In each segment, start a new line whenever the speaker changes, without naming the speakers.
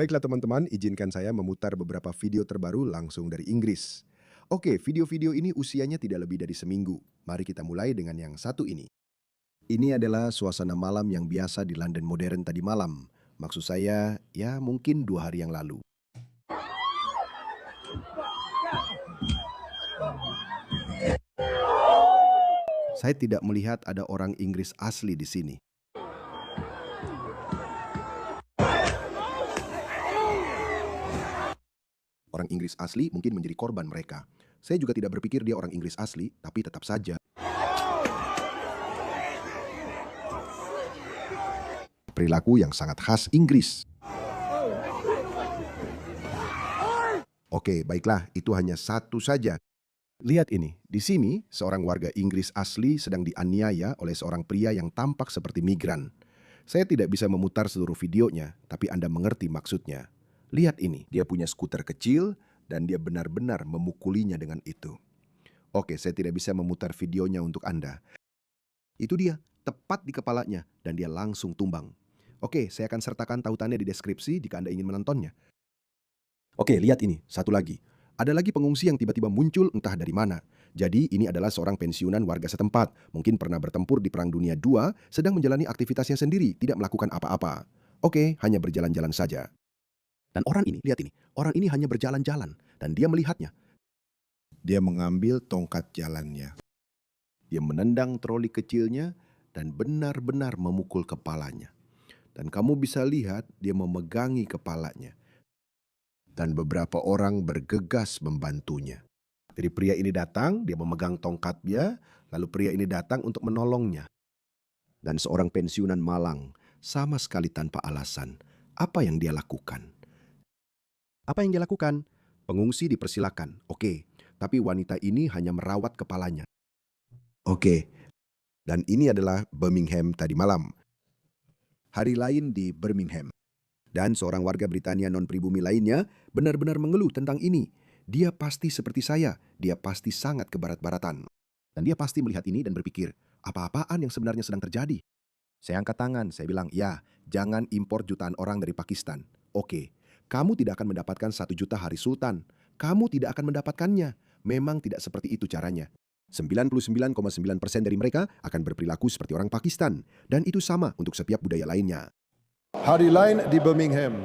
Baiklah teman-teman, izinkan saya memutar beberapa video terbaru langsung dari Inggris. Oke, video-video ini usianya tidak lebih dari seminggu. Mari kita mulai dengan yang satu ini. Ini adalah suasana malam yang biasa di London modern tadi malam. Maksud saya, ya mungkin 2 hari yang lalu. Saya tidak melihat ada orang Inggris asli di sini. Orang Inggris asli mungkin menjadi korban mereka. Saya juga tidak berpikir dia orang Inggris asli, tapi tetap saja. Perilaku yang sangat khas Inggris. Oke, baiklah, itu hanya satu saja. Lihat ini, di sini seorang warga Inggris asli sedang dianiaya oleh seorang pria yang tampak seperti migran. Saya tidak bisa memutar seluruh videonya, tapi Anda mengerti maksudnya. Lihat ini, dia punya skuter kecil dan dia benar-benar memukulinya dengan itu. Oke, saya tidak bisa memutar videonya untuk Anda. Itu dia, tepat di kepalanya dan dia langsung tumbang. Oke, saya akan sertakan tautannya di deskripsi jika Anda ingin menontonnya. Oke, lihat ini, satu lagi. Ada lagi pengungsi yang tiba-tiba muncul entah dari mana. Jadi ini adalah seorang pensiunan warga setempat. Mungkin pernah bertempur di Perang Dunia II, sedang menjalani aktivitasnya sendiri, tidak melakukan apa-apa. Oke, hanya berjalan-jalan saja. Dan orang ini, lihat ini. Orang ini hanya berjalan-jalan dan dia melihatnya. Dia mengambil tongkat jalannya. Dia menendang troli kecilnya dan benar-benar memukul kepalanya. Dan kamu bisa lihat dia memegangi kepalanya. Dan beberapa orang bergegas membantunya. Jadi pria ini datang, dia memegang tongkatnya, lalu pria ini datang untuk menolongnya. Dan seorang pensiunan malang, sama sekali tanpa alasan, apa yang dia lakukan? Apa yang dia lakukan? Pengungsi dipersilakan, oke. Tapi wanita ini hanya merawat kepalanya. Oke, dan ini adalah Birmingham tadi malam. Hari lain di Birmingham. Dan seorang warga Britania non-pribumi lainnya benar-benar mengeluh tentang ini. Dia pasti seperti saya, dia pasti sangat kebarat-baratan. Dan dia pasti melihat ini dan berpikir, apa-apaan yang sebenarnya sedang terjadi? Saya angkat tangan, saya bilang, ya, jangan impor jutaan orang dari Pakistan. Oke, kamu tidak akan mendapatkan 1 juta hari sultan. Kamu tidak akan mendapatkannya. Memang tidak seperti itu caranya. 99,9% dari mereka akan berperilaku seperti orang Pakistan. Dan itu sama untuk setiap budaya lainnya. Hari lain di Birmingham.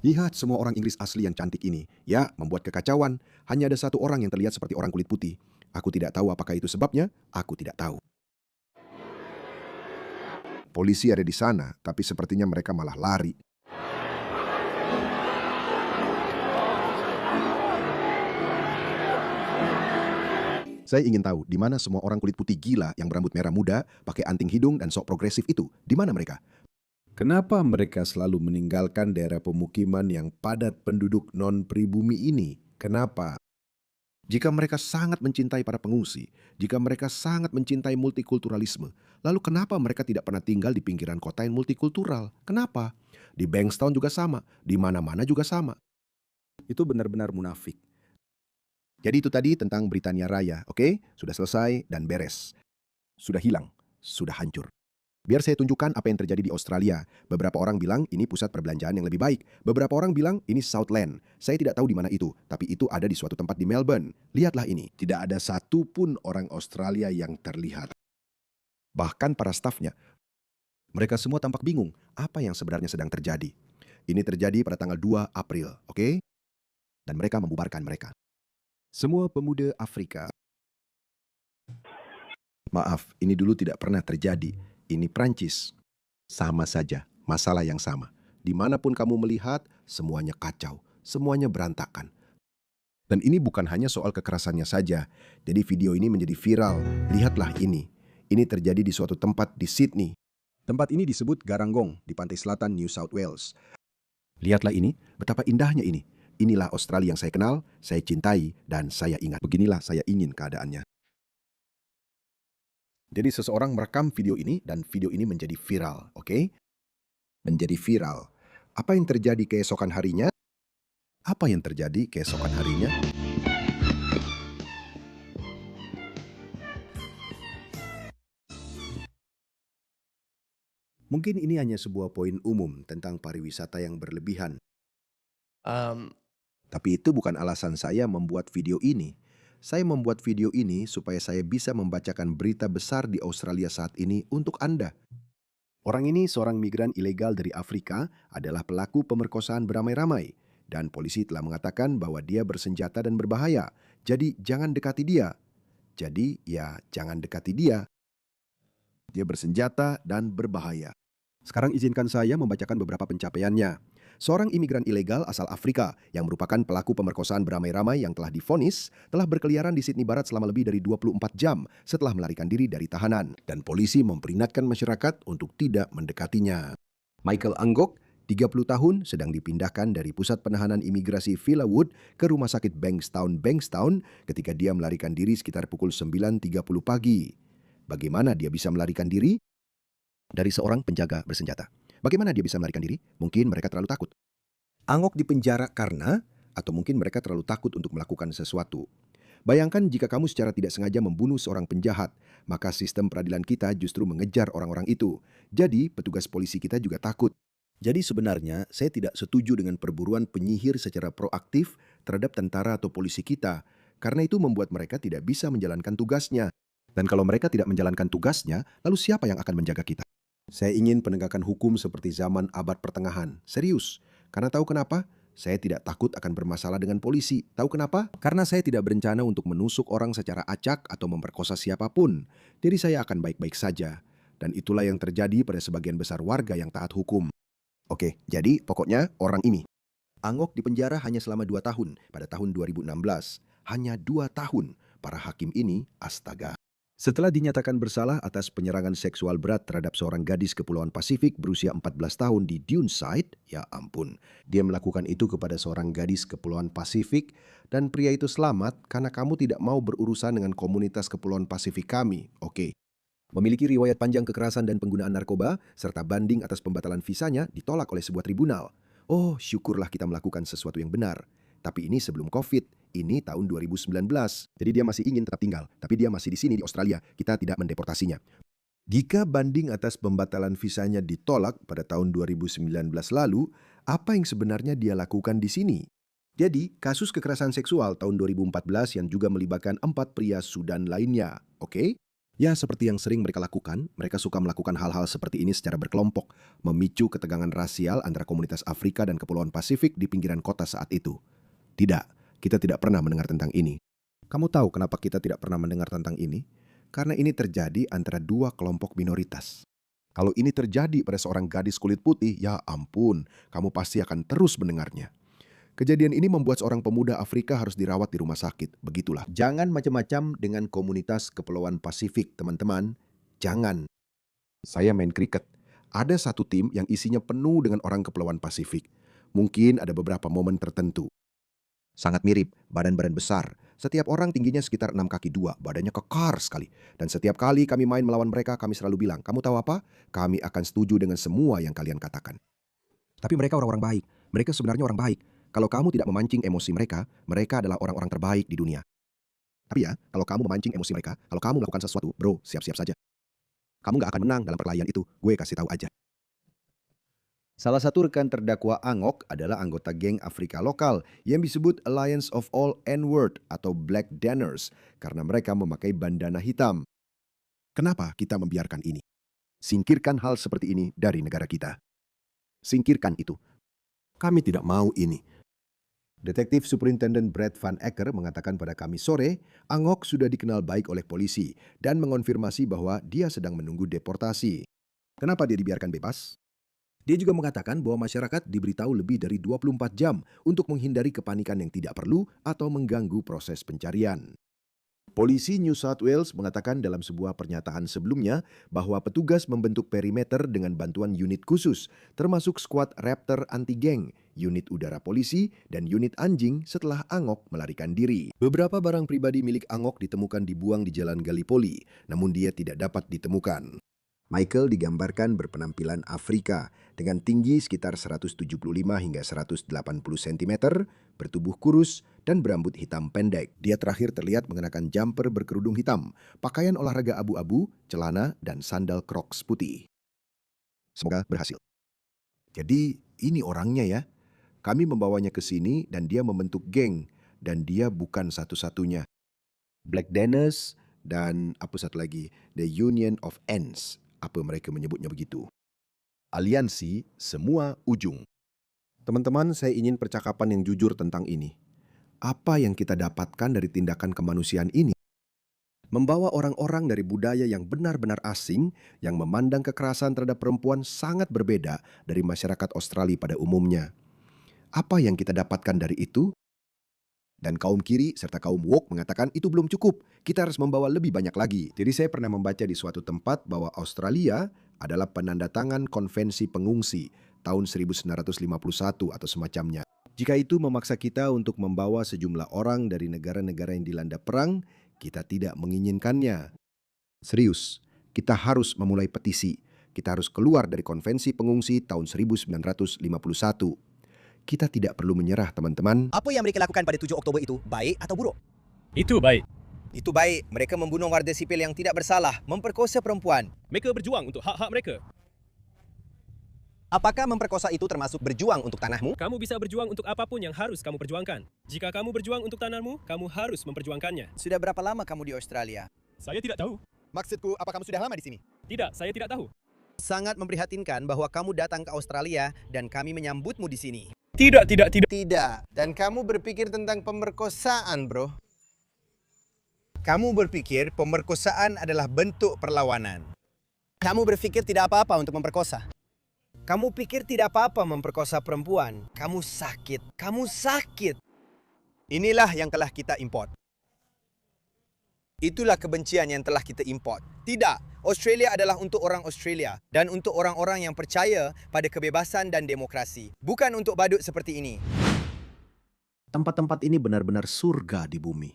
Lihat semua orang Inggris asli yang cantik ini. Ya, membuat kekacauan. Hanya ada satu orang yang terlihat seperti orang kulit putih. Aku tidak tahu apakah itu sebabnya. Aku tidak tahu. Polisi ada di sana, tapi sepertinya mereka malah lari. Saya ingin tahu di mana semua orang kulit putih gila yang berambut merah muda, pakai anting hidung dan sok progresif itu. Di mana mereka? Kenapa mereka selalu meninggalkan daerah pemukiman yang padat penduduk non-pribumi ini? Kenapa? Jika mereka sangat mencintai para pengungsi, jika mereka sangat mencintai multikulturalisme, lalu kenapa mereka tidak pernah tinggal di pinggiran kota yang multikultural? Kenapa? Di Bankstown juga sama, di mana-mana juga sama. Itu benar-benar munafik. Jadi itu tadi tentang Britania Raya, oke? Sudah selesai dan beres. Sudah hilang, sudah hancur. Biar saya tunjukkan apa yang terjadi di Australia. Beberapa orang bilang ini pusat perbelanjaan yang lebih baik. Beberapa orang bilang ini Southland. Saya tidak tahu di mana itu, tapi itu ada di suatu tempat di Melbourne. Lihatlah ini, tidak ada satupun orang Australia yang terlihat. Bahkan para stafnya, mereka semua tampak bingung apa yang sebenarnya sedang terjadi. Ini terjadi pada tanggal 2 April, oke? Dan mereka membubarkan mereka. Semua pemuda Afrika. Maaf, ini dulu tidak pernah terjadi. Ini Prancis. Sama saja, masalah yang sama. Dimanapun kamu melihat, semuanya kacau. Semuanya berantakan. Dan ini bukan hanya soal kekerasannya saja. Jadi video ini menjadi viral. Lihatlah ini. Ini terjadi di suatu tempat di Sydney. Tempat ini disebut Garanggong di pantai selatan New South Wales. Lihatlah ini, betapa indahnya ini. Inilah Australia yang saya kenal, saya cintai, dan saya ingat. Beginilah saya ingin keadaannya. Jadi seseorang merekam video ini, dan video ini menjadi viral, oke? Menjadi viral. Apa yang terjadi keesokan harinya? Apa yang terjadi keesokan harinya? Mungkin ini hanya sebuah poin umum tentang pariwisata yang berlebihan.
Um,
Tapi itu bukan alasan saya membuat video ini. Saya membuat video ini supaya saya bisa membacakan berita besar di Australia saat ini untuk Anda. Orang ini seorang migran ilegal dari Afrika adalah pelaku pemerkosaan beramai-ramai. Dan polisi telah mengatakan bahwa dia bersenjata dan berbahaya. Jadi jangan dekati dia. Jadi ya jangan dekati dia. Dia bersenjata dan berbahaya. Sekarang izinkan saya membacakan beberapa pencapaiannya. Seorang imigran ilegal asal Afrika yang merupakan pelaku pemerkosaan beramai-ramai yang telah divonis telah berkeliaran di Sydney Barat selama lebih dari 24 jam setelah melarikan diri dari tahanan dan polisi memperingatkan masyarakat untuk tidak mendekatinya. Michael Anggok, 30 tahun, sedang dipindahkan dari pusat penahanan imigrasi Villawood ke rumah sakit Bankstown ketika dia melarikan diri sekitar pukul 9.30 pagi. Bagaimana dia bisa melarikan diri? Dari seorang penjaga bersenjata. Bagaimana dia bisa melarikan diri? Mungkin mereka terlalu takut. Angok dipenjara karena, atau mungkin mereka terlalu takut untuk melakukan sesuatu. Bayangkan jika kamu secara tidak sengaja membunuh seorang penjahat, maka sistem peradilan kita justru mengejar orang-orang itu. Jadi, petugas polisi kita juga takut. Jadi sebenarnya saya tidak setuju dengan perburuan penyihir secara proaktif terhadap tentara atau polisi kita, karena itu membuat mereka tidak bisa menjalankan tugasnya. Dan kalau mereka tidak menjalankan tugasnya, lalu siapa yang akan menjaga kita? Saya ingin penegakan hukum seperti zaman abad pertengahan. Serius. Karena tahu kenapa? Saya tidak takut akan bermasalah dengan polisi. Tahu kenapa? Karena saya tidak berencana untuk menusuk orang secara acak atau memperkosa siapapun. Jadi saya akan baik-baik saja. Dan itulah yang terjadi pada sebagian besar warga yang taat hukum. Oke, jadi pokoknya orang ini. Angok dipenjara hanya selama 2 tahun pada tahun 2016. Hanya 2 tahun. Para hakim ini, astaga. Setelah dinyatakan bersalah atas penyerangan seksual berat terhadap seorang gadis Kepulauan Pasifik berusia 14 tahun di Duneside, ya ampun, dia melakukan itu kepada seorang gadis Kepulauan Pasifik dan pria itu selamat karena kamu tidak mau berurusan dengan komunitas Kepulauan Pasifik kami, oke. Memiliki riwayat panjang kekerasan dan penggunaan narkoba, serta banding atas pembatalan visanya ditolak oleh sebuah tribunal. Oh, syukurlah kita melakukan sesuatu yang benar. Tapi ini sebelum COVID, ini tahun 2019. Jadi dia masih ingin tetap tinggal, tapi dia masih di sini di Australia. Kita tidak mendeportasinya. Jika banding atas pembatalan visanya ditolak pada tahun 2019 lalu, apa yang sebenarnya dia lakukan di sini? Jadi, kasus kekerasan seksual tahun 2014 yang juga melibatkan 4 pria Sudan lainnya, oke? Ya, seperti yang sering mereka lakukan, mereka suka melakukan hal-hal seperti ini secara berkelompok, memicu ketegangan rasial antara komunitas Afrika dan Kepulauan Pasifik di pinggiran kota saat itu. Tidak, kita tidak pernah mendengar tentang ini. Kamu tahu kenapa kita tidak pernah mendengar tentang ini? Karena ini terjadi antara 2 kelompok minoritas. Kalau ini terjadi pada seorang gadis kulit putih, ya ampun, kamu pasti akan terus mendengarnya. Kejadian ini membuat seorang pemuda Afrika harus dirawat di rumah sakit. Begitulah. Jangan macam-macam dengan komunitas Kepulauan Pasifik, teman-teman. Jangan. Saya main kriket. Ada satu tim yang isinya penuh dengan orang Kepulauan Pasifik. Mungkin ada beberapa momen tertentu. Sangat mirip, badan-badan besar. Setiap orang tingginya sekitar 6 kaki 2, badannya kekar sekali. Dan setiap kali kami main melawan mereka, kami selalu bilang, kamu tahu apa? Kami akan setuju dengan semua yang kalian katakan. Tapi mereka orang-orang baik. Mereka sebenarnya orang baik. Kalau kamu tidak memancing emosi mereka, mereka adalah orang-orang terbaik di dunia. Tapi ya, kalau kamu memancing emosi mereka, kalau kamu melakukan sesuatu, bro, siap-siap saja. Kamu gak akan menang dalam perkelahian itu, gue kasih tahu aja. Salah satu rekan terdakwa Angok adalah anggota geng Afrika lokal yang disebut Alliance of All N-Word atau Black Danners karena mereka memakai bandana hitam. Kenapa kita membiarkan ini? Singkirkan hal seperti ini dari negara kita. Singkirkan itu. Kami tidak mau ini. Detektif Superintendent Brad Van Acker mengatakan pada Kamis sore, Angok sudah dikenal baik oleh polisi dan mengonfirmasi bahwa dia sedang menunggu deportasi. Kenapa dia dibiarkan bebas? Dia juga mengatakan bahwa masyarakat diberitahu lebih dari 24 jam untuk menghindari kepanikan yang tidak perlu atau mengganggu proses pencarian. Polisi New South Wales mengatakan dalam sebuah pernyataan sebelumnya bahwa petugas membentuk perimeter dengan bantuan unit khusus, termasuk skuad Raptor anti-geng, unit udara polisi, dan unit anjing setelah Angok melarikan diri. Beberapa barang pribadi milik Angok ditemukan dibuang di Jalan Gallipoli, namun dia tidak dapat ditemukan. Michael digambarkan berpenampilan Afrika dengan tinggi sekitar 175 hingga 180 cm, bertubuh kurus, dan berambut hitam pendek. Dia terakhir terlihat mengenakan jumper berkerudung hitam, pakaian olahraga abu-abu, celana, dan sandal Crocs putih. Semoga berhasil. Jadi ini orangnya ya. Kami membawanya ke sini dan dia membentuk geng. Dan dia bukan satu-satunya. Black Dennis dan apa satu lagi, The Union of Ends. Apa mereka menyebutnya begitu. Aliansi semua ujung. Teman-teman, saya ingin percakapan yang jujur tentang ini. Apa yang kita dapatkan dari tindakan kemanusiaan ini? Membawa orang-orang dari budaya yang benar-benar asing, yang memandang kekerasan terhadap perempuan sangat berbeda dari masyarakat Australia pada umumnya. Apa yang kita dapatkan dari itu? Dan kaum kiri serta kaum woke mengatakan itu belum cukup, kita harus membawa lebih banyak lagi. Jadi saya pernah membaca di suatu tempat bahwa Australia adalah penandatangan konvensi pengungsi tahun 1951 atau semacamnya. Jika itu memaksa kita untuk membawa sejumlah orang dari negara-negara yang dilanda perang, kita tidak menginginkannya. Serius, kita harus memulai petisi. Kita harus keluar dari konvensi pengungsi tahun 1951. Kita tidak perlu menyerah, teman-teman.
Apa yang mereka lakukan pada 7 Oktober itu baik atau buruk?
Itu baik.
Itu baik. Mereka membunuh warga sipil yang tidak bersalah, memperkosa perempuan.
Mereka berjuang untuk hak-hak mereka.
Apakah memperkosa itu termasuk berjuang untuk tanahmu?
Kamu bisa berjuang untuk apapun yang harus kamu perjuangkan. Jika kamu berjuang untuk tanahmu, kamu harus memperjuangkannya.
Sudah berapa lama kamu di Australia?
Saya tidak tahu.
Maksudku, apa kamu sudah lama di sini?
Tidak, saya tidak tahu.
Sangat memprihatinkan bahwa kamu datang ke Australia dan kami menyambutmu di sini.
Tidak.
Tidak. Dan kamu berpikir tentang pemerkosaan, bro. Kamu berpikir pemerkosaan adalah bentuk perlawanan. Kamu berpikir tidak apa-apa untuk memperkosa. Kamu pikir tidak apa-apa memperkosa perempuan. Kamu sakit. Kamu sakit. Inilah yang telah kita import. Itulah kebencian yang telah kita import. Tidak. Australia adalah untuk orang Australia dan untuk orang-orang yang percaya pada kebebasan dan demokrasi. Bukan untuk badut seperti ini.
Tempat-tempat ini benar-benar surga di bumi.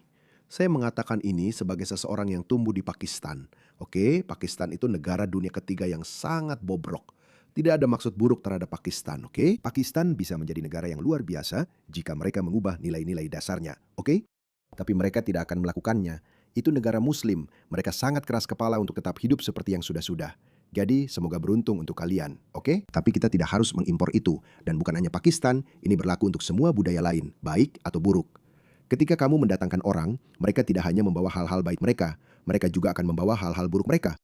Saya mengatakan ini sebagai seseorang yang tumbuh di Pakistan. Oke, Pakistan itu negara dunia ketiga yang sangat bobrok. Tidak ada maksud buruk terhadap Pakistan, oke? Pakistan bisa menjadi negara yang luar biasa jika mereka mengubah nilai-nilai dasarnya, oke? Tapi mereka tidak akan melakukannya. Itu negara muslim, mereka sangat keras kepala untuk tetap hidup seperti yang sudah-sudah. Jadi semoga beruntung untuk kalian, oke? Tapi kita tidak harus mengimpor itu. Dan bukan hanya Pakistan, ini berlaku untuk semua budaya lain, baik atau buruk. Ketika kamu mendatangkan orang, mereka tidak hanya membawa hal-hal baik mereka juga akan membawa hal-hal buruk mereka.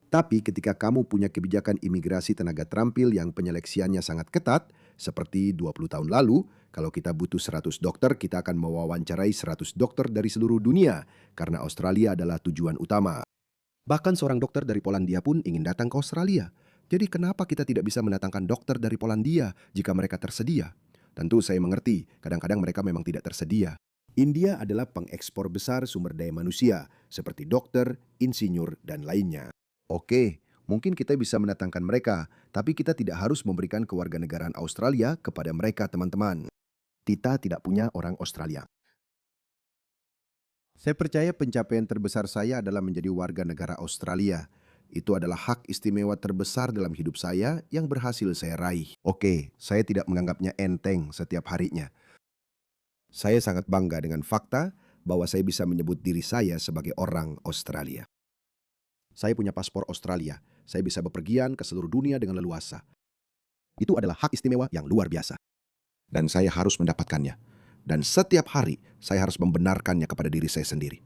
Tapi ketika kamu punya kebijakan imigrasi tenaga terampil yang penyeleksiannya sangat ketat, seperti 20 tahun lalu, kalau kita butuh 100 dokter, kita akan mewawancarai 100 dokter dari seluruh dunia, karena Australia adalah tujuan utama. Bahkan seorang dokter dari Polandia pun ingin datang ke Australia. Jadi kenapa kita tidak bisa mendatangkan dokter dari Polandia jika mereka tersedia? Tentu saya mengerti, kadang-kadang mereka memang tidak tersedia. India adalah pengekspor besar sumber daya manusia, seperti dokter, insinyur, dan lainnya. Oke, mungkin kita bisa mendatangkan mereka, tapi kita tidak harus memberikan kewarganegaraan Australia kepada mereka, teman-teman. Kita tidak punya orang Australia. Saya percaya pencapaian terbesar saya adalah menjadi warga negara Australia. Itu adalah hak istimewa terbesar dalam hidup saya yang berhasil saya raih. Oke, saya tidak menganggapnya enteng setiap harinya. Saya sangat bangga dengan fakta bahwa saya bisa menyebut diri saya sebagai orang Australia. Saya punya paspor Australia. Saya bisa bepergian ke seluruh dunia dengan leluasa. Itu adalah hak istimewa yang luar biasa. Dan saya harus mendapatkannya. Dan setiap hari saya harus membenarkannya kepada diri saya sendiri.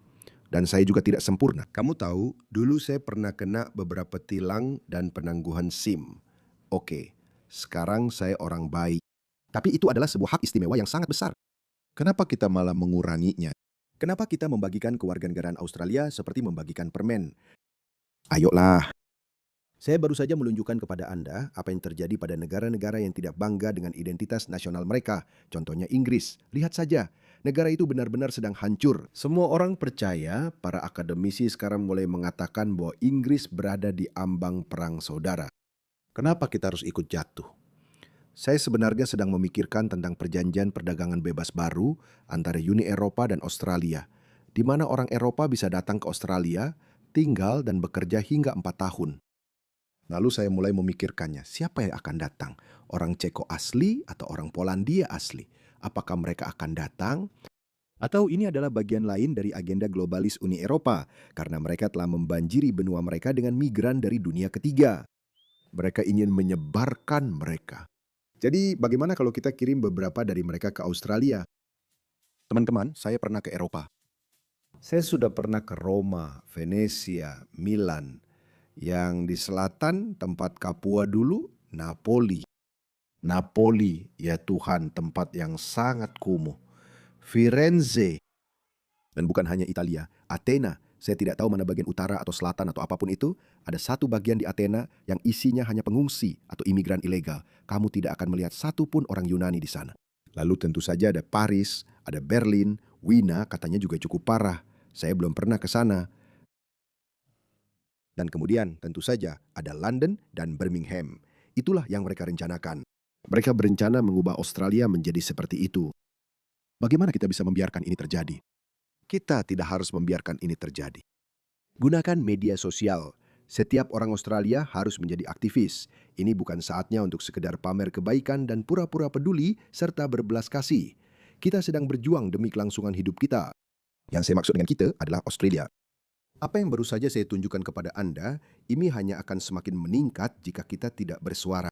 Dan saya juga tidak sempurna. Kamu tahu, dulu saya pernah kena beberapa tilang dan penangguhan SIM. Oke, sekarang saya orang baik. Tapi itu adalah sebuah hak istimewa yang sangat besar. Kenapa kita malah menguranginya? Kenapa kita membagikan kewarganegaraan Australia seperti membagikan permen? Ayolah. Saya baru saja menunjukkan kepada Anda apa yang terjadi pada negara-negara yang tidak bangga dengan identitas nasional mereka. Contohnya Inggris. Lihat saja, negara itu benar-benar sedang hancur. Semua orang percaya, para akademisi sekarang mulai mengatakan bahwa Inggris berada di ambang perang saudara. Kenapa kita harus ikut jatuh? Saya sebenarnya sedang memikirkan tentang perjanjian perdagangan bebas baru antara Uni Eropa dan Australia, di mana orang Eropa bisa datang ke Australia, tinggal dan bekerja hingga 4 tahun. Lalu saya mulai memikirkannya, siapa yang akan datang? Orang Ceko asli atau orang Polandia asli? Apakah mereka akan datang? Atau ini adalah bagian lain dari agenda globalis Uni Eropa, karena mereka telah membanjiri benua mereka dengan migran dari dunia ketiga. Mereka ingin menyebarkan mereka. Jadi bagaimana kalau kita kirim beberapa dari mereka ke Australia? Teman-teman, saya pernah ke Eropa. Saya sudah pernah ke Roma, Venesia, Milan. Yang di selatan tempat Papua dulu, Napoli. Napoli, ya Tuhan, tempat yang sangat kumuh. Firenze. Dan bukan hanya Italia, Athena. Saya tidak tahu mana bagian utara atau selatan atau apapun itu. Ada satu bagian di Athena yang isinya hanya pengungsi atau imigran ilegal. Kamu tidak akan melihat satupun orang Yunani di sana. Lalu tentu saja ada Paris, ada Berlin, Wina katanya juga cukup parah. Saya belum pernah ke sana. Dan kemudian tentu saja ada London dan Birmingham. Itulah yang mereka rencanakan. Mereka berencana mengubah Australia menjadi seperti itu. Bagaimana kita bisa membiarkan ini terjadi? Kita tidak harus membiarkan ini terjadi. Gunakan media sosial. Setiap orang Australia harus menjadi aktivis. Ini bukan saatnya untuk sekedar pamer kebaikan dan pura-pura peduli serta berbelas kasih. Kita sedang berjuang demi kelangsungan hidup kita. Yang saya maksud dengan kita adalah Australia. Apa yang baru saja saya tunjukkan kepada Anda, ini hanya akan semakin meningkat jika kita tidak bersuara.